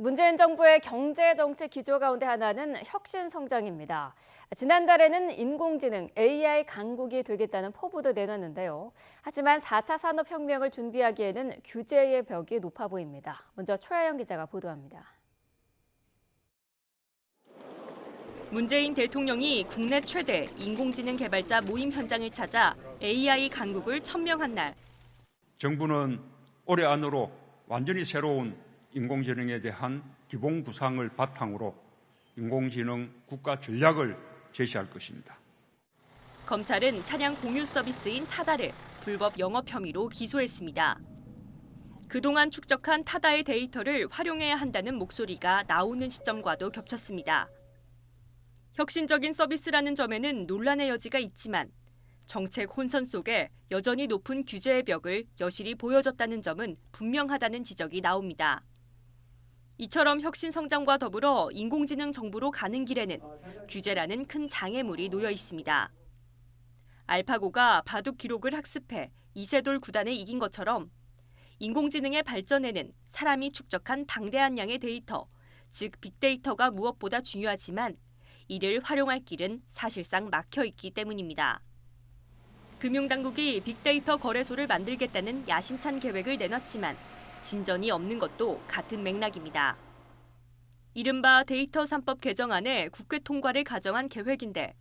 문재인 정부의 경제 정책 기조 가운데 하나는 혁신 성장입니다. 지난달에는 인공지능 AI 강국이 되겠다는 포부도 내놨는데요. 하지만 4차 산업혁명을 준비하기에는 규제의 벽이 높아 보입니다. 먼저 최하영 기자가 보도합니다. 문재인 대통령이 국내 최대 인공지능 개발자 모임 현장을 찾아 AI 강국을 천명한 날. 정부는 올해 안으로 완전히 새로운 인공지능에 대한 기본 구상을 바탕으로 인공지능 국가 전략을 제시할 것입니다. 검찰은 차량 공유 서비스인 타다를 불법 영업 혐의로 기소했습니다. 그동안 축적한 타다의 데이터를 활용해야 한다는 목소리가 나오는 시점과도 겹쳤습니다. 혁신적인 서비스라는 점에는 논란의 여지가 있지만 정책 혼선 속에 여전히 높은 규제의 벽을 여실히 보여줬다는 점은 분명하다는 지적이 나옵니다. 이처럼 혁신 성장과 더불어 인공지능 정부로 가는 길에는 규제라는 큰 장애물이 놓여 있습니다. 알파고가 바둑 기록을 학습해 이세돌 구단을 이긴 것처럼 인공지능의 발전에는 사람이 축적한 방대한 양의 데이터, 즉 빅데이터가 무엇보다 중요하지만 이를 활용할 길은 사실상 막혀 있기 때문입니다. 금융당국이 빅데이터 거래소를 만들겠다는 야심찬 계획을 내놨지만 진전이 없는 것도 같은 맥락입니다. 이른바 데이터 3법 개정안에 국회 통과를 가정한 계획인데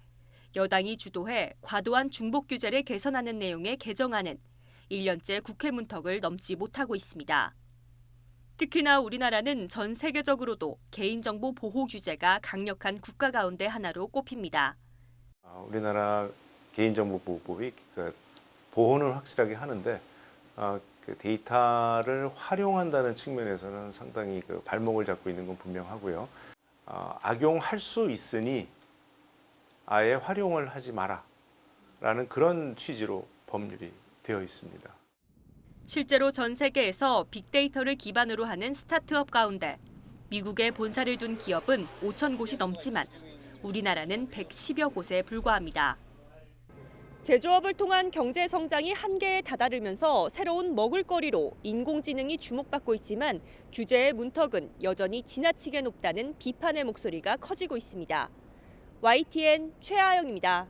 여당이 주도해 과도한 중복 규제를 개선하는 내용의 개정안은 1년째 국회 문턱을 넘지 못하고 있습니다. 특히나 우리나라는 전 세계적으로도 개인정보 보호 규제가 강력한 국가 가운데 하나로 꼽힙니다. 우리나라 개인정보보호법이 보호는 확실하게 하는데 그 데이터를 활용한다는 측면에서는 상당히 발목을 잡고 있는 건 분명하고요. 악용할 수 있으니 아예 활용을 하지 마라라는 그런 취지로 법률이 되어 있습니다. 실제로 전 세계에서 빅데이터를 기반으로 하는 스타트업 가운데 미국에 본사를 둔 기업은 5천 곳이 넘지만 우리나라는 110여 곳에 불과합니다. 제조업을 통한 경제 성장이 한계에 다다르면서 새로운 먹을거리로 인공지능이 주목받고 있지만 규제의 문턱은 여전히 지나치게 높다는 비판의 목소리가 커지고 있습니다. YTN 최하영입니다.